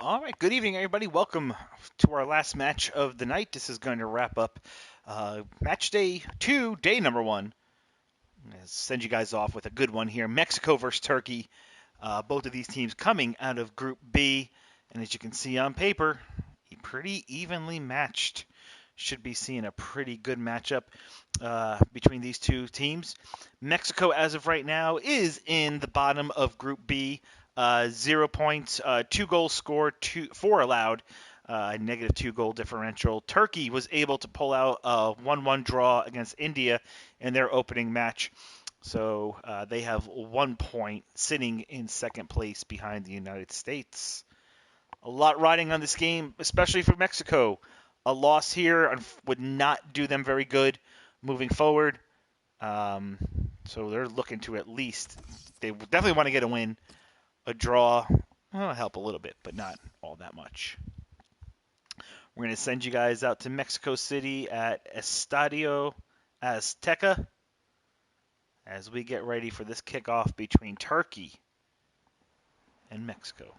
All right, good evening, everybody. Welcome to our last match of the night. This is going to wrap up match day 2, day number 1. I'm going to send you guys off with a good one here. Mexico versus Turkey. Both of these teams coming out of Group B. And as you can see on paper, pretty evenly matched. Should be seeing a pretty good matchup between these two teams. Mexico, as of right now, is in the bottom of Group B. 0 points, 2 goals scored, 4 allowed, negative 2 goal differential. Turkey was able to pull out a 1-1 draw against India in their opening match. So they have 1 point, sitting in second place behind the United States. A lot riding on this game, especially for Mexico. A loss here would not do them very good moving forward. So they're looking to at least, they definitely want to get a win. A draw will help a little bit, but not all that much. We're going to send you guys out to Mexico City at Estadio Azteca as we get ready for this kickoff between Turkey and Mexico.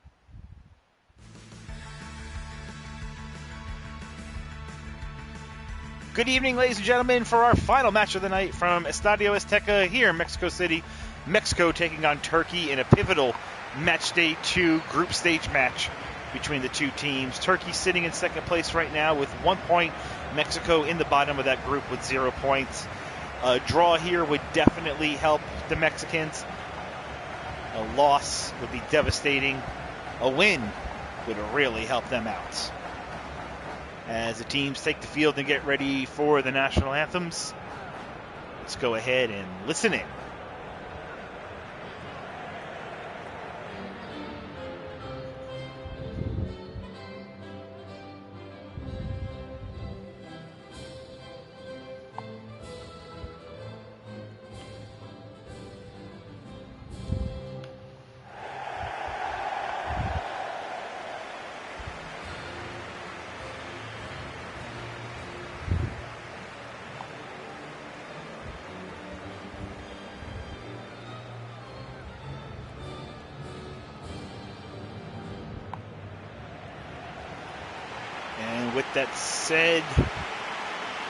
Good evening, ladies and gentlemen, for our final match of the night from Estadio Azteca here in Mexico City. Mexico taking on Turkey in a pivotal match day 2 group stage match between the two teams. Turkey sitting in second place right now with 1 point. Mexico in the bottom of that group with 0 points. A draw here would definitely help the Mexicans. A loss would be devastating. A win would really help them out. As the teams take the field and get ready for the national anthems, let's go ahead and listen in. With that said,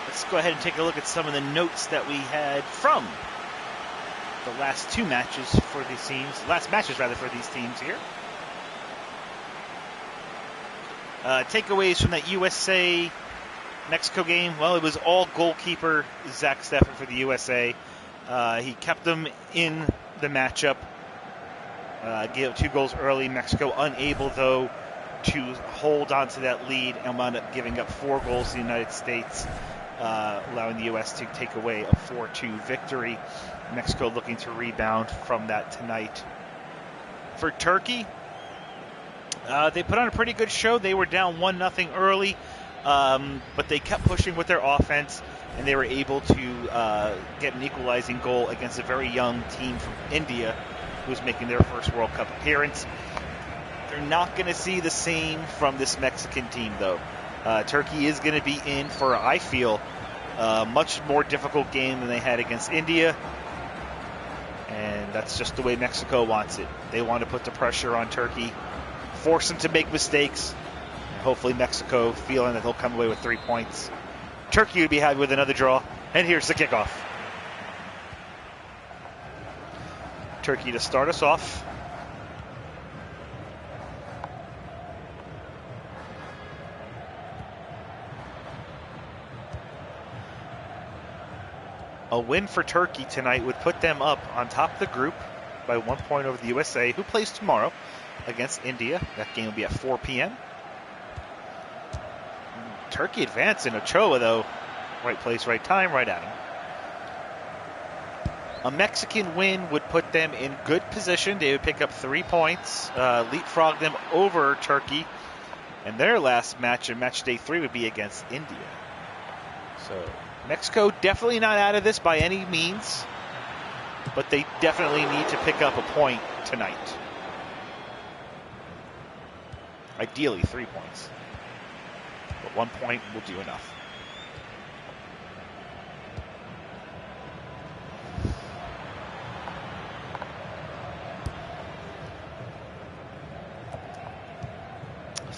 let's go ahead and take a look at some of the notes that we had from the last two matches for these teams. Last matches, rather, for these teams here. Takeaways from that USA-Mexico game. Well, it was all goalkeeper Zach Steffen for the USA. He kept them in the matchup. Gave up 2 goals early. Mexico unable, though, to hold on to that lead and wound up giving up 4 goals to the United States, allowing the U.S. to take away a 4-2 victory. Mexico looking to rebound from that tonight. For Turkey, they put on a pretty good show. They were down 1-0 early, but they kept pushing with their offense, and they were able to get an equalizing goal against a very young team from India, who's making their first World Cup appearance. They're not going to see the same from this Mexican team, though. Turkey is going to be in for, I feel, a much more difficult game than they had against India. And that's just the way Mexico wants it. They want to put the pressure on Turkey, force them to make mistakes, and hopefully Mexico feeling that they'll come away with 3 points. Turkey would be happy with another draw. And here's the kickoff. Turkey to start us off. A win for Turkey tonight would put them up on top of the group by 1 point over the USA, who plays tomorrow against India. That game will be at 4 p.m. Turkey advancing. Ochoa, though, right place, right time, right at him. A Mexican win would put them in good position. They would pick up 3 points, leapfrog them over Turkey, and their last match in match day 3 would be against India. So Mexico definitely not out of this by any means, but they definitely need to pick up a point tonight. Ideally 3 points, but 1 point will do enough.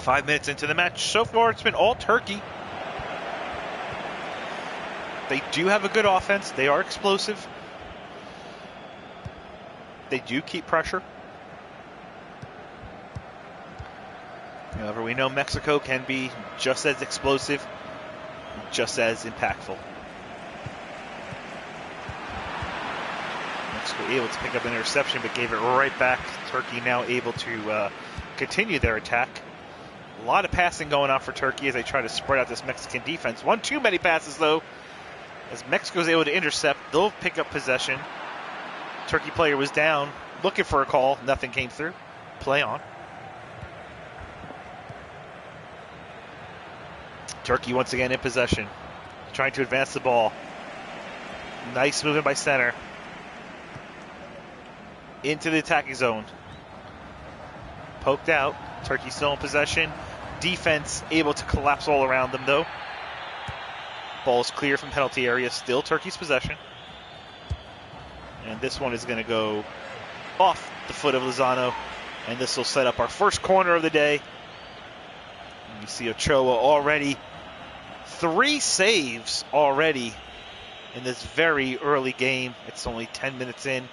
5 minutes into the match. So far, it's been all Turkey. They do have a good offense. They are explosive. They do keep pressure. However, we know Mexico can be just as explosive, just as impactful. Mexico able to pick up an interception, but gave it right back. Turkey now able to continue their attack. A lot of passing going on for Turkey as they try to spread out this Mexican defense. One too many passes, though. As Mexico is able to intercept, they'll pick up possession. Turkey player was down, looking for a call. Nothing came through. Play on. Turkey once again in possession, trying to advance the ball. Nice movement by center. Into the attacking zone. Poked out. Turkey still in possession. Defense able to collapse all around them, though. Ball's clear from penalty area. Still Turkey's possession. And this one is going to go off the foot of Lozano. And this will set up our first corner of the day. And you see Ochoa already. 3 saves already in this very early game. It's only 10 minutes in.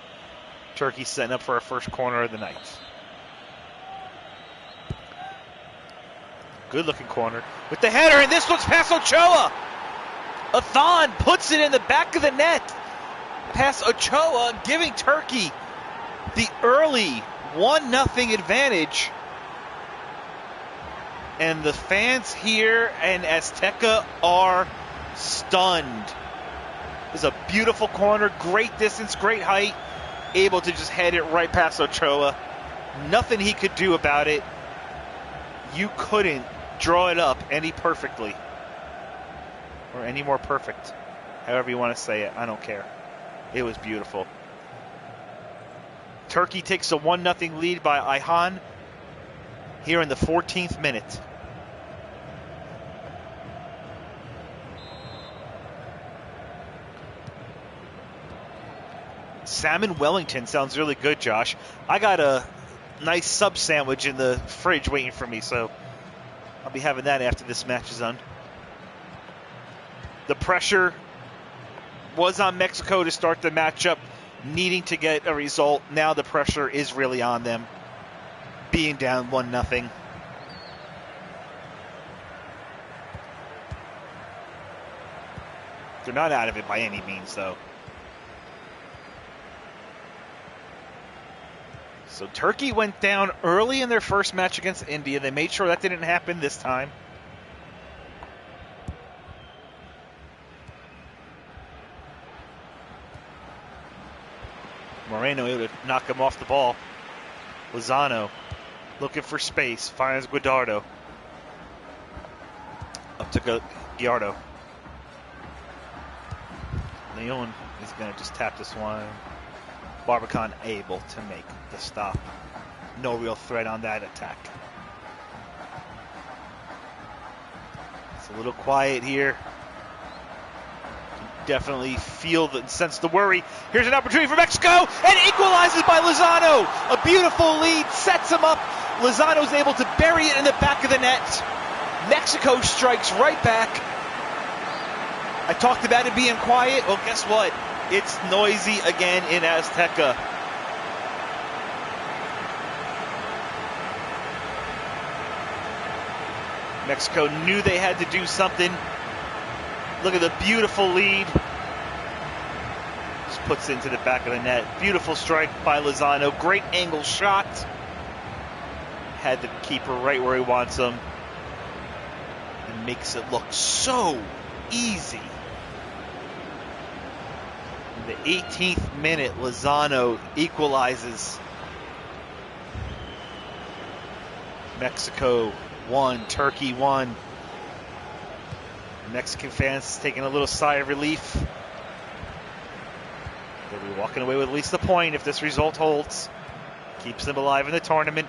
Turkey setting up for our first corner of the night. Good looking corner with the header, and this one's past Ochoa. Athan puts it in the back of the net. Past Ochoa, giving Turkey the early 1-0 advantage. And the fans here in Azteca are stunned. It's a beautiful corner, great distance, great height. Able to just head it right past Ochoa. Nothing he could do about it. You couldn't draw it up any perfectly. Or any more perfect. However you want to say it, I don't care. It was beautiful. Turkey takes a 1-0 lead by Ayhan here in the 14th minute. Salmon Wellington sounds really good, Josh. I got a nice sub sandwich in the fridge waiting for me, so I'll be having that after this match is done. The pressure was on Mexico to start the matchup, needing to get a result. Now the pressure is really on them, being down 1-0. They're not out of it by any means, though. So Turkey went down early in their first match against India. They made sure that didn't happen this time. Moreno able to knock him off the ball. Lozano looking for space, finds Guadardo. Up to Gallardo. Leon is going to just tap this one. Barbican able to make the stop. No real threat on that attack. It's a little quiet here. Definitely feel and sense the worry. Here's an opportunity for Mexico, and equalizes by Lozano. A beautiful lead, sets him up. Lozano's able to bury it in the back of the net. Mexico strikes right back. I talked about it being quiet. Well, guess what? It's noisy again in Azteca. Mexico knew they had to do something. Look at the beautiful lead. Just puts it into the back of the net. Beautiful strike by Lozano. Great angle shot. Had the keeper right where he wants him. And makes it look so easy. In the 18th minute, Lozano equalizes. Mexico 1, Turkey 1. Mexican fans taking a little sigh of relief. They'll be walking away with at least a point if this result holds. Keeps them alive in the tournament.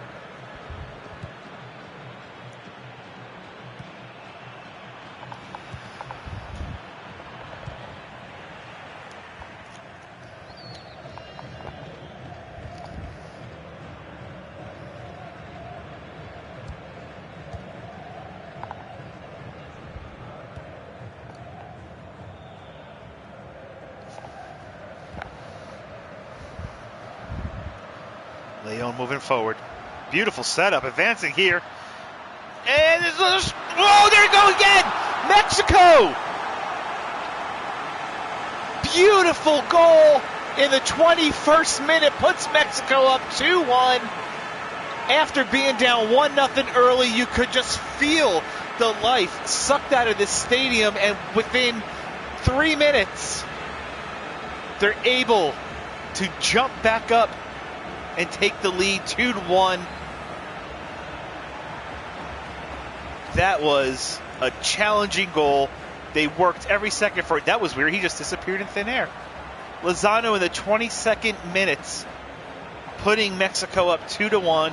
Leon moving forward. Beautiful setup, advancing here. And oh, there you go again! Mexico! Beautiful goal in the 21st minute puts Mexico up 2-1. After being down 1-0 early, you could just feel the life sucked out of this stadium, and within 3 minutes, they're able to jump back up and take the lead 2-1. That was a challenging goal. They worked every second for it. That was weird. He just disappeared in thin air. Lozano in the 22nd minutes, putting Mexico up 2-1.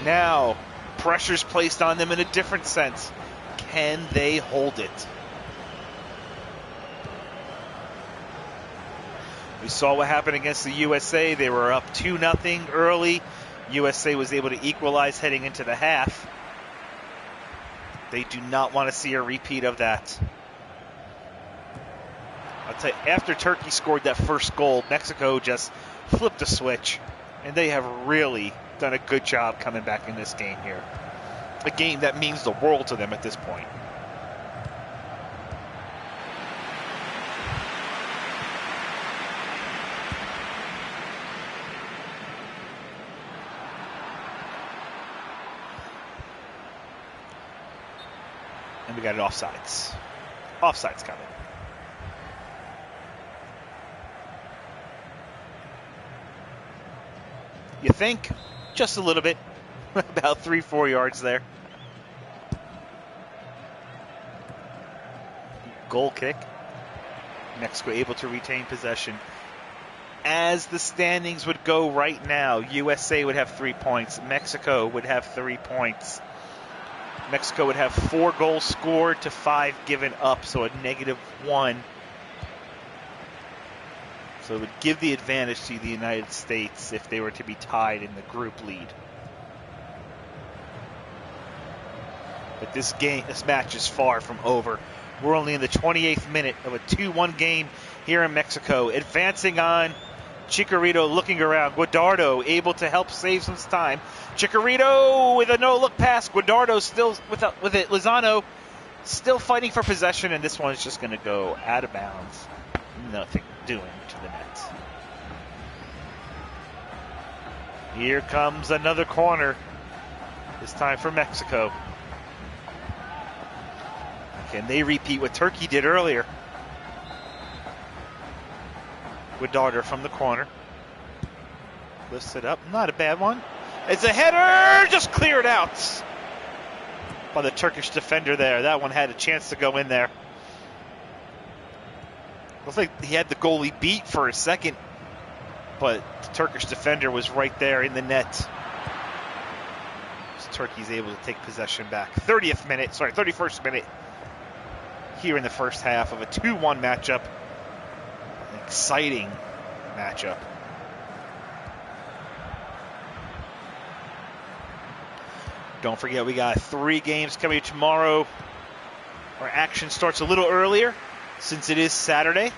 Now, pressure's placed on them in a different sense. Can they hold it? We saw what happened against the USA. They were up 2-0 early. USA was able to equalize heading into the half. They do not want to see a repeat of that. I'll tell you, after Turkey scored that first goal, Mexico just flipped a switch, and they have really done a good job coming back in this game here. A game that means the world to them at this point. And we got it offsides. Offsides coming. You think? Just a little bit. About 3-4 yards there. Goal kick. Mexico able to retain possession. As the standings would go right now, USA would have 3 points. Mexico would have 3 points. Mexico would have 4 goals scored to 5 given up, so a -1. So it would give the advantage to the United States if they were to be tied in the group lead. But this match is far from over. We're only in the 28th minute of a 2-1 game here in Mexico. Advancing on, Chicharito looking around. Guadardo able to help save some time. Chicharito with a no-look pass. Guadardo still with it. Lozano still fighting for possession, and this one is just going to go out of bounds. Nothing doing to the net. Here comes another corner. This time for Mexico. Can they repeat what Turkey did earlier? Guadardo from the corner. Lifts it up. Not a bad one. It's a header! Just cleared out by the Turkish defender there. That one had a chance to go in there. Looks like he had the goalie beat for a second, but the Turkish defender was right there in the net. So Turkey's able to take possession back. 31st minute here in the first half of a 2-1 matchup. An exciting matchup. Don't forget, we got 3 games coming tomorrow. Our action starts a little earlier since it is Saturday.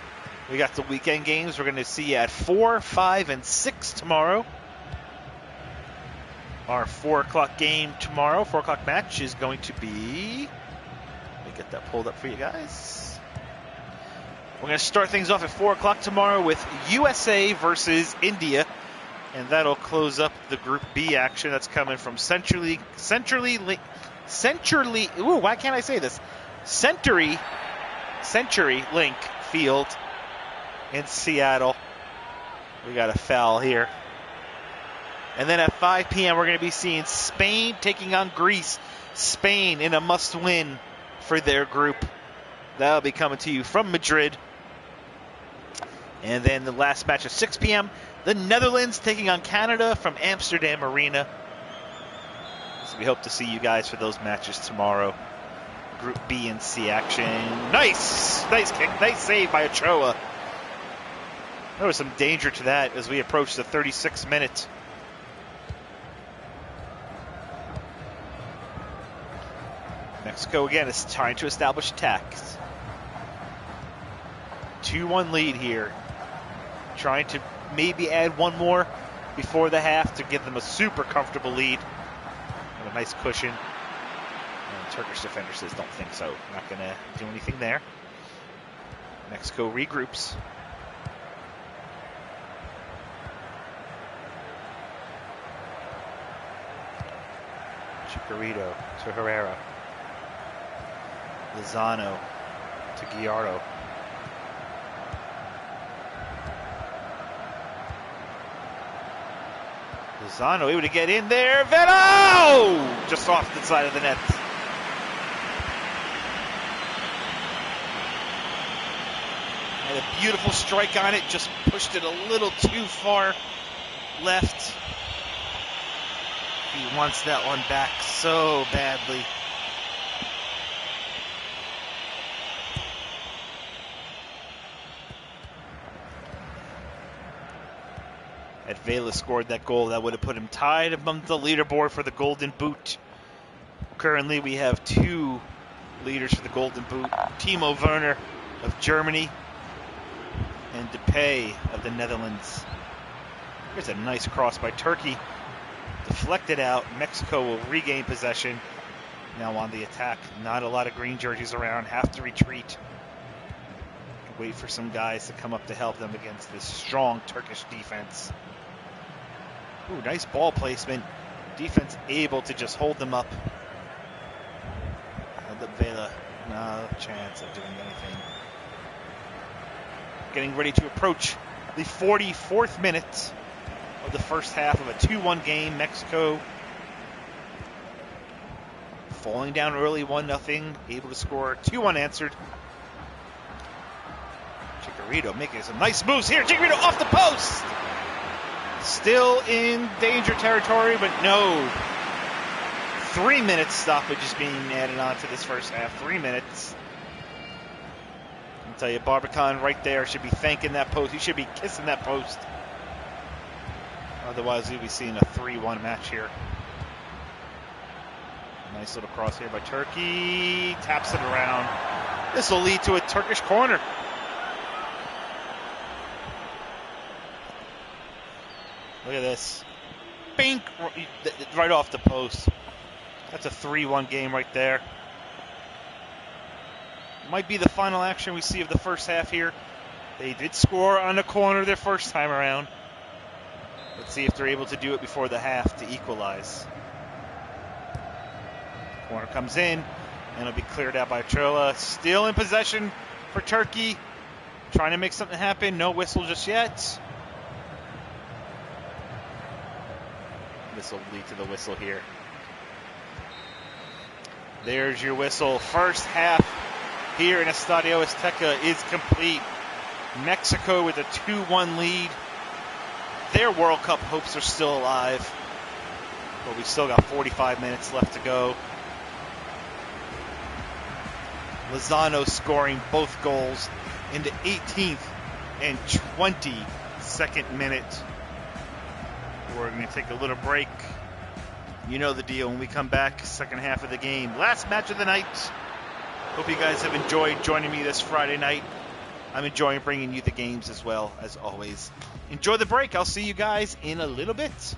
We got the weekend games. We're going to see you at 4, 5, and 6 tomorrow. Our 4 o'clock game tomorrow, 4 o'clock match is going to be... Let me get that pulled up for you guys. We're going to start things off at 4 o'clock tomorrow with USA versus India. And that'll close up the Group B action that's coming from Century Link Field in Seattle. We got a foul here. And then at 5 p.m. we're going to be seeing Spain taking on Greece. Spain in a must-win for their group. That'll be coming to you from Madrid. And then the last match at 6 p.m., the Netherlands taking on Canada from Amsterdam Arena. So we hope to see you guys for those matches tomorrow. Group B and C action. Nice kick, nice save by Ochoa. There was some danger to that as we approach the 36th minute. Mexico again is trying to establish attacks. 2-1 lead here. Trying to maybe add one more before the half to give them a super comfortable lead. And a nice cushion. And Turkish defender says, don't think so. Not going to do anything there. Mexico regroups. Chicharito to Herrera. Lozano to Gallardo. Lozano able to get in there. Veno! Just off the side of the net. Had a beautiful strike on it. Just pushed it a little too far left. He wants that one back so badly. Had Vela scored that goal, that would have put him tied among the leaderboard for the Golden Boot. Currently, we have two leaders for the Golden Boot. Timo Werner of Germany and Depay of the Netherlands. Here's a nice cross by Turkey. Deflected out. Mexico will regain possession. Now on the attack. Not a lot of green jerseys around. Have to retreat. Wait for some guys to come up to help them against this strong Turkish defense. Ooh, nice ball placement. Defense able to just hold them up. Vela, no chance of doing anything. Getting ready to approach the 44th minute of the first half of a 2-1 game. Mexico falling down early 1-0, able to score 2 unanswered. Chicharito making some nice moves here. Chicharito off the post. Still in danger territory, but no. 3 minutes stoppage is being added on to this first half. 3 minutes. I'll tell you, Barbican right there should be thanking that post. He should be kissing that post. Otherwise, we'll be seeing a 3-1 match here. Nice little cross here by Turkey. Taps it around. This will lead to a Turkish corner. Look at this. Bink! Right off the post. That's a 3-1 game right there. Might be the final action we see of the first half here. They did score on the corner their first time around. Let's see if they're able to do it before the half to equalize. Corner comes in, and it'll be cleared out by Ochoa. Still in possession for Turkey. Trying to make something happen. No whistle just yet. This will lead to the whistle here. There's your whistle. First half here in Estadio Azteca is complete. Mexico with a 2-1 lead. Their World Cup hopes are still alive. But we've still got 45 minutes left to go. Lozano scoring both goals in the 18th and 22nd minute. We're going to take a little break. You know the deal. When we come back, second half of the game. Last match of the night. Hope you guys have enjoyed joining me this Friday night. I'm enjoying bringing you the games as well, as always. Enjoy the break. I'll see you guys in a little bit.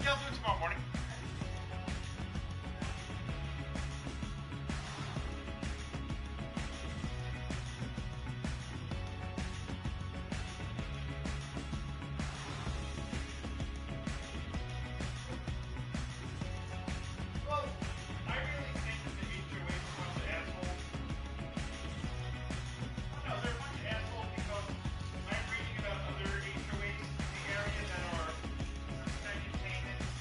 Yeah, I'll do it tomorrow morning. Well, I really think that the HOA is a bunch of assholes. No, they're a bunch of assholes because I'm reading about other HOAs in the area that are suspending payments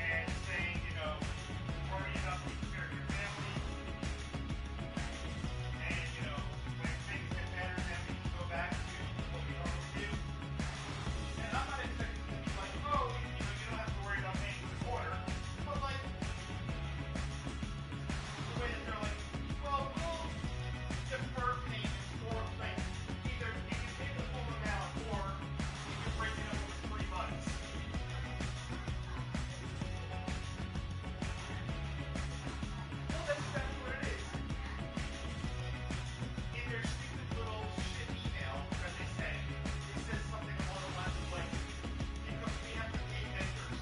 and saying, you know, worry about taking care of your family. And, you know, when things get better, then we can go back to what we normally do. And I'm not expecting to be like, oh, you know, you don't have to worry about paying for the quarter. But, like, the way that they're like, well, we'll defer payments or, like, either you can pay the full amount or you can break it up over 3 months. Well, that's exactly what it is. In their stupid little shit email that they send, it says something along the lines of like, because we have to pay vendors.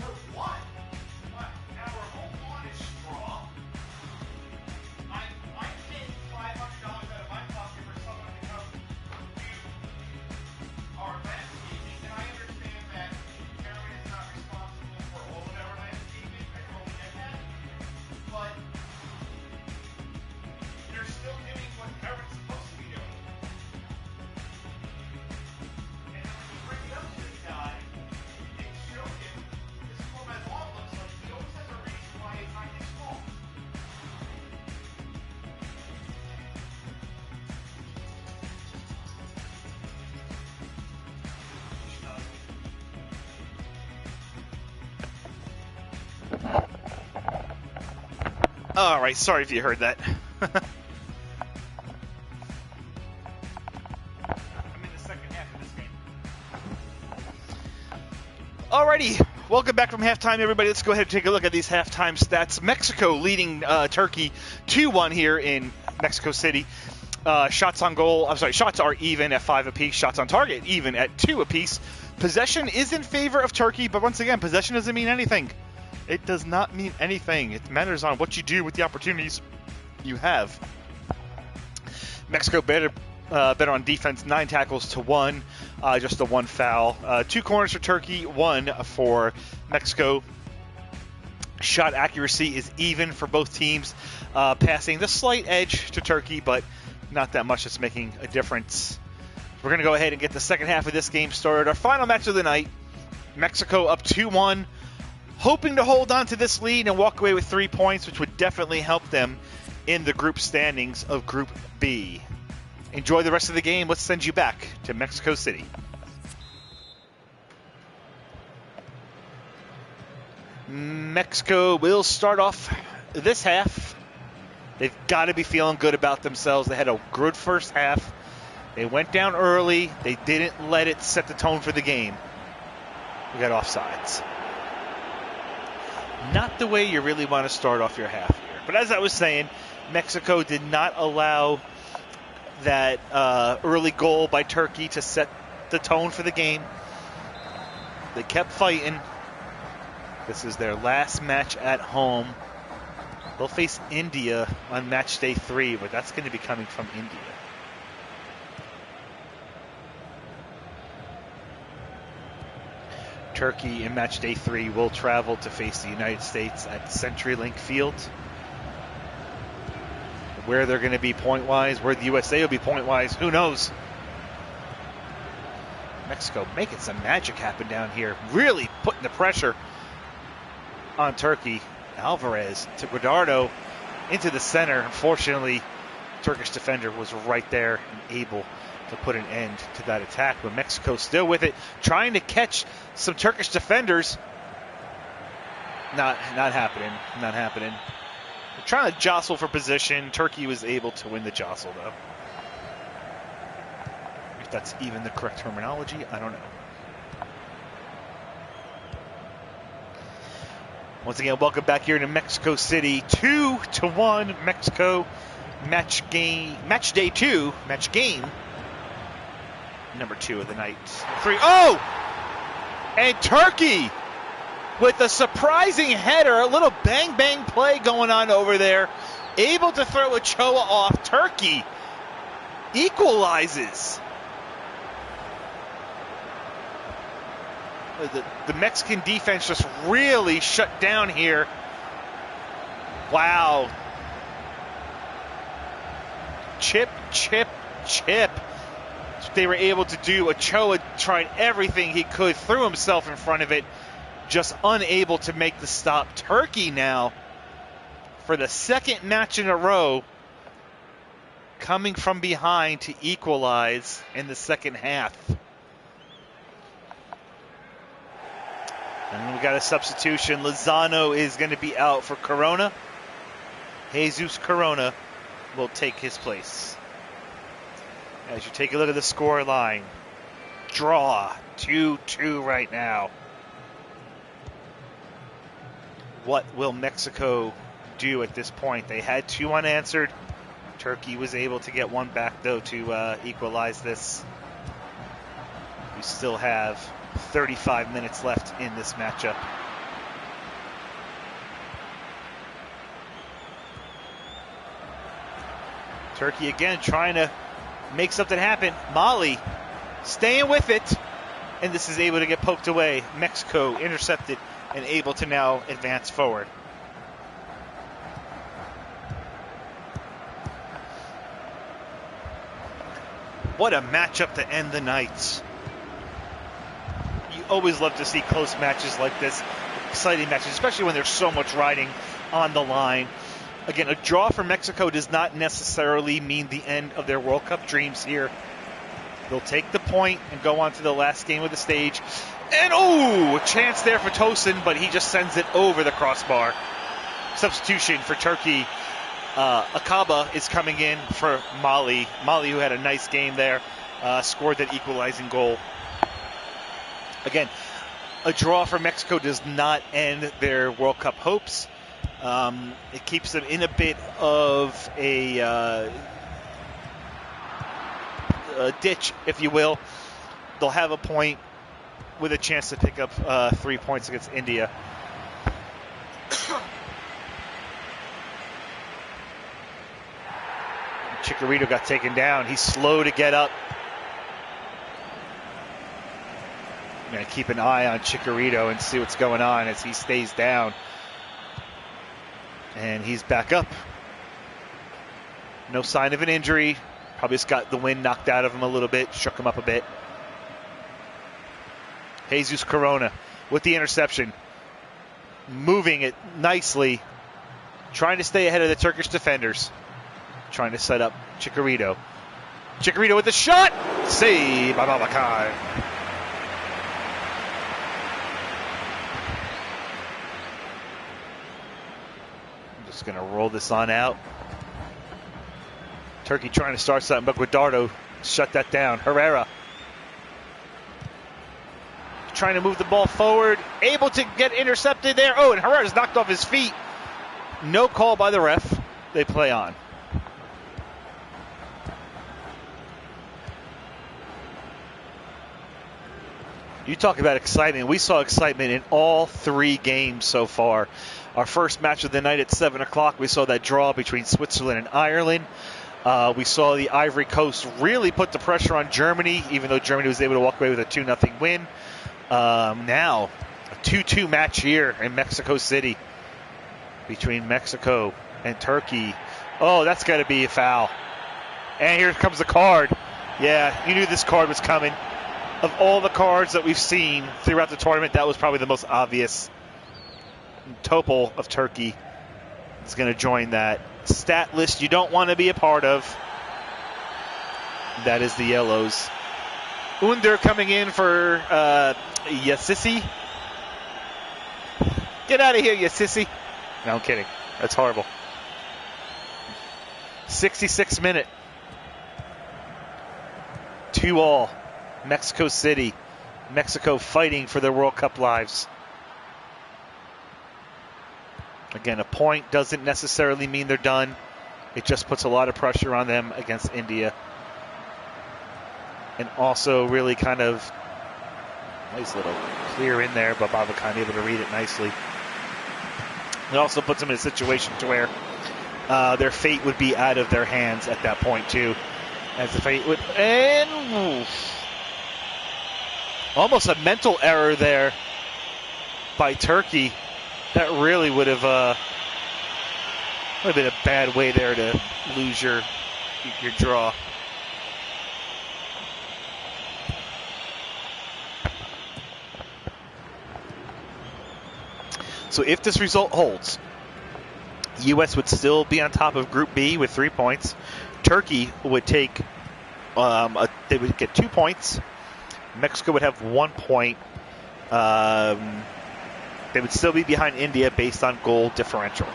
For what? What? Our whole lawn is straw. I'm paying $500 out of my pocket for someone to come do our landscaping, and I understand that Carolyn is not responsible for all of our landscaping. I totally get that. But they're still doing what Carolyn's supposed to be doing. And then when you bring it up to this guy and show him this is what my lawn looks like, he always has a reason why it's not his fault. All right, sorry if you heard that. I'm in the second half of this game. Alrighty, welcome back from halftime, everybody. Let's go ahead and take a look at these halftime stats. Mexico leading Turkey 2-1 here in Mexico City. Shots on goal, I'm sorry, shots are even at 5 apiece. Shots on target even at 2 apiece. Possession is in favor of Turkey, but once again, possession doesn't mean anything. It does not mean anything. It matters on what you do with the opportunities you have. Mexico better on defense, 9 tackles to 1, just the 1 foul. 2 corners for Turkey, 1 for Mexico. Shot accuracy is even for both teams, passing the slight edge to Turkey, but not that much that's making a difference. We're going to go ahead and get the second half of this game started. Our final match of the night, Mexico up 2-1. Hoping to hold on to this lead and walk away with 3 points, which would definitely help them in the group standings of Group B. Enjoy the rest of the game. Let's send you back to Mexico City. Mexico will start off this half. They've got to be feeling good about themselves. They had a good first half. They went down early. They didn't let it set the tone for the game. We got offsides. Not the way you really want to start off your half here. But as I was saying, Mexico did not allow that early goal by Turkey to set the tone for the game. They kept fighting. This is their last match at home. They'll face India on match day 3, but that's going to be coming from India. Turkey in match day 3 will travel to face the United States at CenturyLink Field. Where they're going to be point-wise, where the USA will be point-wise, who knows? Mexico making some magic happen down here, really putting the pressure on Turkey. Alvarez to Guadardo into the center. Unfortunately, Turkish defender was right there and able to put an end to that attack, but Mexico still with it, trying to catch some Turkish defenders. Not happening. Not happening. They're trying to jostle for position. Turkey was able to win the jostle, though. If that's even the correct terminology, I don't know. Once again, welcome back here to Mexico City. 2-1 Mexico match game number 2 of the night. 3. Oh! And Turkey with a surprising header, a little bang-bang play going on over there. Able to throw Ochoa off. Turkey equalizes. The Mexican defense just really shut down here. Wow. Chip. They were able to do. Ochoa tried everything he could, threw himself in front of it, just unable to make the stop. Turkey now, for the second match in a row, coming from behind to equalize in the second half. And we got a substitution. Lozano is going to be out for Corona. Jesus Corona will take his place. As you take a look at the score line, draw 2-2 right now. What will Mexico do at this point? They had 2 unanswered. Turkey was able to get 1 back, though, to equalize this. We still have 35 minutes left in this matchup. Turkey again trying to make something happen. Mali staying with it, and this is able to get poked away. Mexico intercepted and able to now advance forward. What a matchup to end the night. You always love to see close matches like this, exciting matches, especially when there's so much riding on the line. Again, a draw for Mexico does not necessarily mean the end of their World Cup dreams here. They'll take the point and go on to the last game of the stage. And a chance there for Tosin, but he just sends it over the crossbar. Substitution for Turkey. Akaba is coming in for Mali. Mali, who had a nice game there, scored that equalizing goal. Again, a draw for Mexico does not end their World Cup hopes. It keeps them in a bit of a ditch, if you will. They'll have a point with a chance to pick up 3 points against India. Chicharito got taken down. He's slow to get up. I'm going to keep an eye on Chicharito and see what's going on as he stays down. And he's back up. No sign of an injury. Probably just got the wind knocked out of him a little bit, shook him up a bit. Jesus Corona with the interception. Moving it nicely. Trying to stay ahead of the Turkish defenders. Trying to set up Chicharito. Chicharito with the shot. Save by Babacar. Just going to roll this on out. Turkey trying to start something, but Guadardo shut that down. Herrera trying to move the ball forward. Able to get intercepted there. Oh, and Herrera's knocked off his feet. No call by the ref. They play on. You talk about excitement. We saw excitement in all 3 games so far. Our first match of the night at 7 o'clock, we saw that draw between Switzerland and Ireland. We saw the Ivory Coast really put the pressure on Germany, even though Germany was able to walk away with a 2-0 win. Now, a 2-2 match here in Mexico City between Mexico and Turkey. Oh, that's got to be a foul. And here comes the card. Yeah, you knew this card was coming. Of all the cards that we've seen throughout the tournament, that was probably the most obvious. Topol of Turkey is going to join that stat list you don't want to be a part of. That is the yellows. Under coming in for Yassisi. Get out of here, Yassisi. No, I'm kidding. That's horrible. 66th minute. 2-2. Mexico City. Mexico fighting for their World Cup lives. Again, a point doesn't necessarily mean they're done. It just puts a lot of pressure on them against India. And also really kind of nice little clear in there, but Babakan able to read it nicely. It also puts them in a situation to where their fate would be out of their hands at that point too, as the fate would, and almost a mental error there by Turkey. That really would have been a bad way there to lose your draw. So if this result holds, U.S. would still be on top of Group B with 3 points. Turkey would take, they would get 2 points. Mexico would have 1 point. They would still be behind India based on goal differential.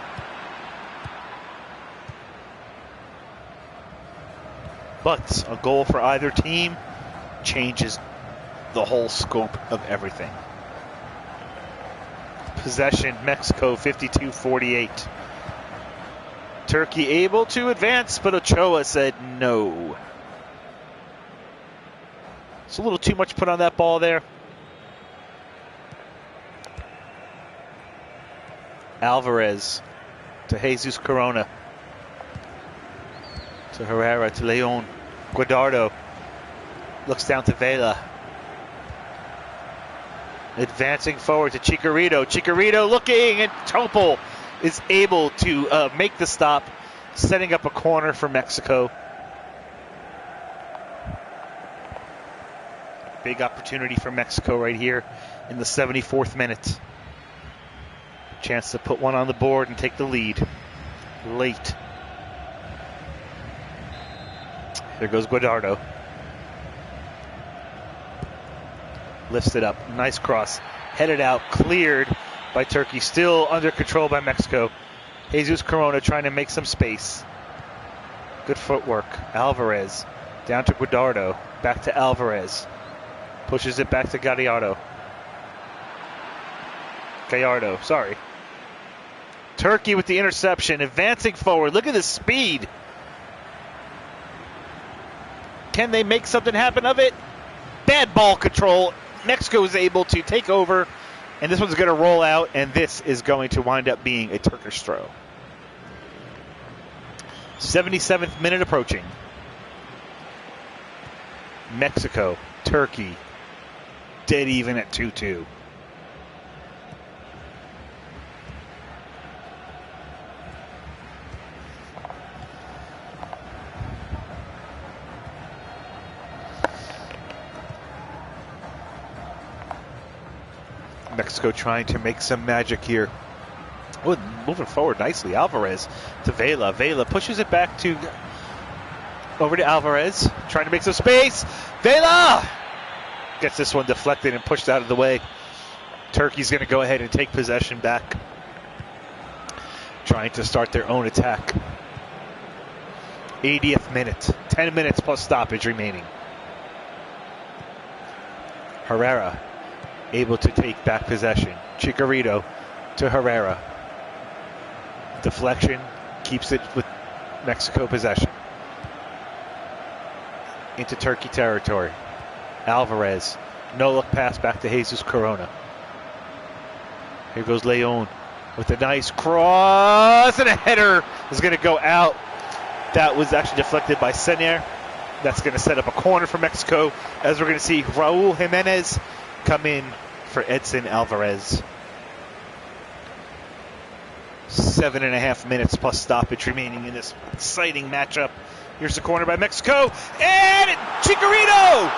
But a goal for either team changes the whole scope of everything. Possession, Mexico 52-48. Turkey able to advance, but Ochoa said no. It's a little too much put on that ball there. Alvarez to Jesus Corona. To Herrera, to Leon. Guadardo looks down to Vela. Advancing forward to Chicharito. Chicharito looking, and Topol is able to make the stop, setting up a corner for Mexico. Big opportunity for Mexico right here in the 74th minute. Chance to put one on the board and take the lead. Late. There goes Guadardo. Lifts it up. Nice cross. Headed out. Cleared by Turkey. Still under control by Mexico. Jesus Corona trying to make some space. Good footwork. Alvarez. Down to Guadardo. Back to Alvarez. Pushes it back to Gallardo. Sorry. Turkey with the interception. Advancing forward. Look at the speed. Can they make something happen of it? Bad ball control. Mexico is able to take over, and this one's going to roll out, and this is going to wind up being a Turkish throw. 77th minute approaching. Mexico, Turkey, dead even at 2-2. Mexico trying to make some magic here. Oh, moving forward nicely. Alvarez to Vela. Vela pushes it back to over to Alvarez. Trying to make some space. Vela gets this one deflected and pushed out of the way. Turkey's going to go ahead and take possession back. Trying to start their own attack. 80th minute. 10 minutes plus stoppage remaining. Herrera able to take back possession. Chicharito to Herrera. Deflection keeps it with Mexico possession. Into Turkey territory. Alvarez. No look pass back to Jesus Corona. Here goes Leon with a nice cross, and a header is going to go out. That was actually deflected by Senner. That's going to set up a corner for Mexico, as we're going to see Raul Jimenez come in for Edson Alvarez. 7.5 minutes plus stoppage remaining in this exciting matchup. Here's the corner by Mexico, and Chicharito!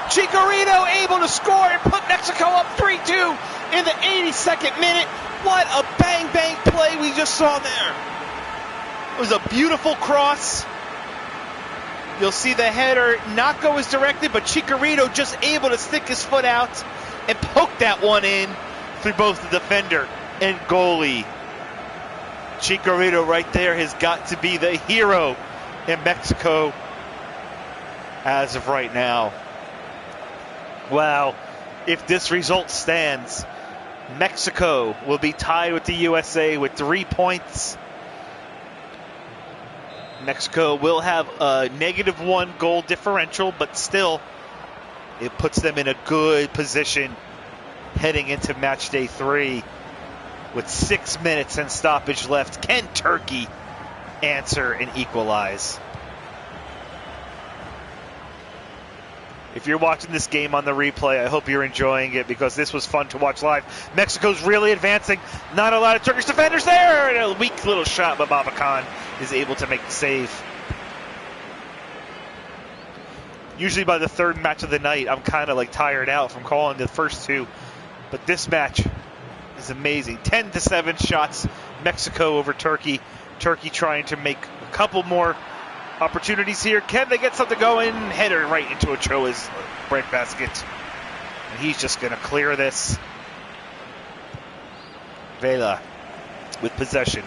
Chicharito able to score and put Mexico up 3-2 in the 82nd minute. What a bang-bang play we just saw there. It was a beautiful cross. You'll see the header not go as directed, but Chicharito just able to stick his foot out and poke that one in through both the defender and goalie. Chicharito right there has got to be the hero in Mexico as of right now. Wow, if this result stands, Mexico will be tied with the USA with 3 points. Mexico will have a -1 goal differential, but still, it puts them in a good position heading into match day 3 with 6 minutes and stoppage left. Can Turkey answer and equalize? If you're watching this game on the replay, I hope you're enjoying it because this was fun to watch live. Mexico's really advancing. Not a lot of Turkish defenders there. And a weak little shot, but Babacan is able to make the save. Usually by the third match of the night, I'm kind of like tired out from calling the first two. But this match is amazing. 10-7 shots, Mexico over Turkey. Turkey trying to make a couple more opportunities here. Can they get something going? Header right into Ochoa's breadbasket. And he's just going to clear this. Vela with possession.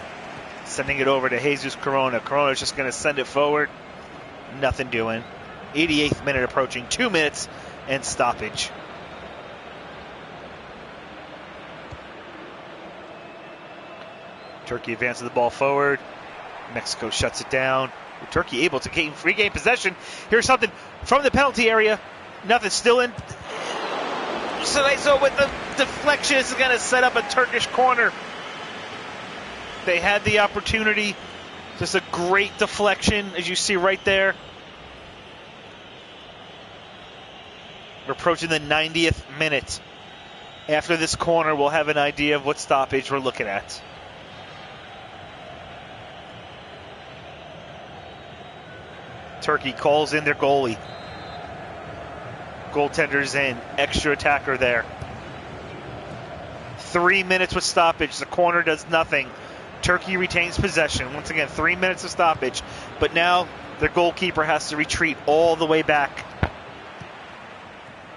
Sending it over to Jesus Corona. Corona's just going to send it forward. Nothing doing. 88th minute approaching. 2 minutes and stoppage. Turkey advances the ball forward. Mexico shuts it down. Turkey able to regain possession. Here's something from the penalty area. Nothing still in. So with the deflection, this is going to set up a Turkish corner. They had the opportunity. Just a great deflection, as you see right there. We're approaching the 90th minute. After this corner, we'll have an idea of what stoppage we're looking at. Turkey calls in their goalie. Goaltender's in. Extra attacker there. 3 minutes with stoppage. The corner does nothing. Turkey retains possession. Once again, 3 minutes of stoppage. But now their goalkeeper has to retreat all the way back.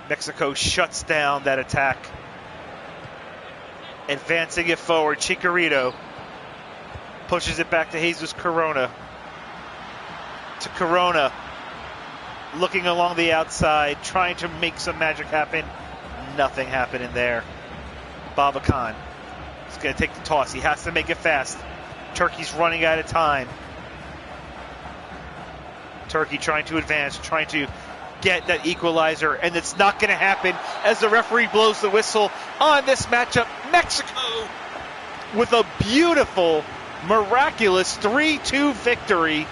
Mexico shuts down that attack. Advancing it forward. Chicharito pushes it back to Jesus Corona. To Corona, looking along the outside, trying to make some magic happen. Nothing happening there. Babacan is going to take the toss. He has to make it fast. Turkey's running out of time. Turkey trying to advance, trying to get that equalizer, and it's not going to happen as the referee blows the whistle on this matchup. Mexico with a beautiful, miraculous 3-2 victory.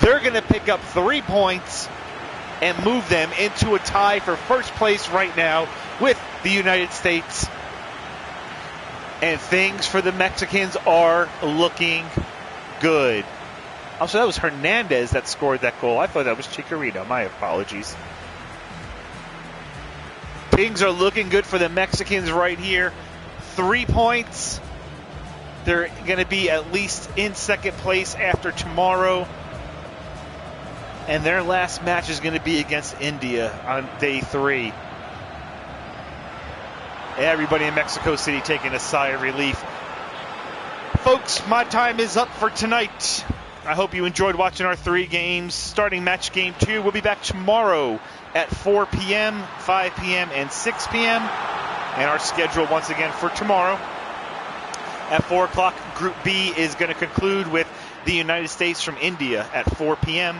They're going to pick up 3 points and move them into a tie for first place right now with the United States. And things for the Mexicans are looking good. Also, that was Hernandez that scored that goal. I thought that was Chicharito. My apologies. Things are looking good for the Mexicans right here. 3 points. They're going to be at least in second place after tomorrow. And their last match is going to be against India on day 3. Everybody in Mexico City taking a sigh of relief. Folks, my time is up for tonight. I hope you enjoyed watching our 3 games. Starting match game 2, we'll be back tomorrow at 4 p.m., 5 p.m., and 6 p.m. And our schedule once again for tomorrow. At 4 o'clock, Group B is going to conclude with the United States from India at 4 p.m.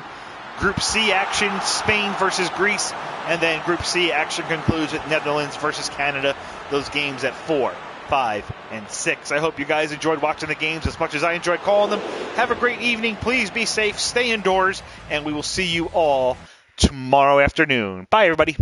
Group C action, Spain versus Greece, and then Group C action concludes with Netherlands versus Canada. Those games at 4, 5, and 6. I hope you guys enjoyed watching the games as much as I enjoyed calling them. Have a great evening. Please be safe, stay indoors, and we will see you all tomorrow afternoon. Bye, everybody.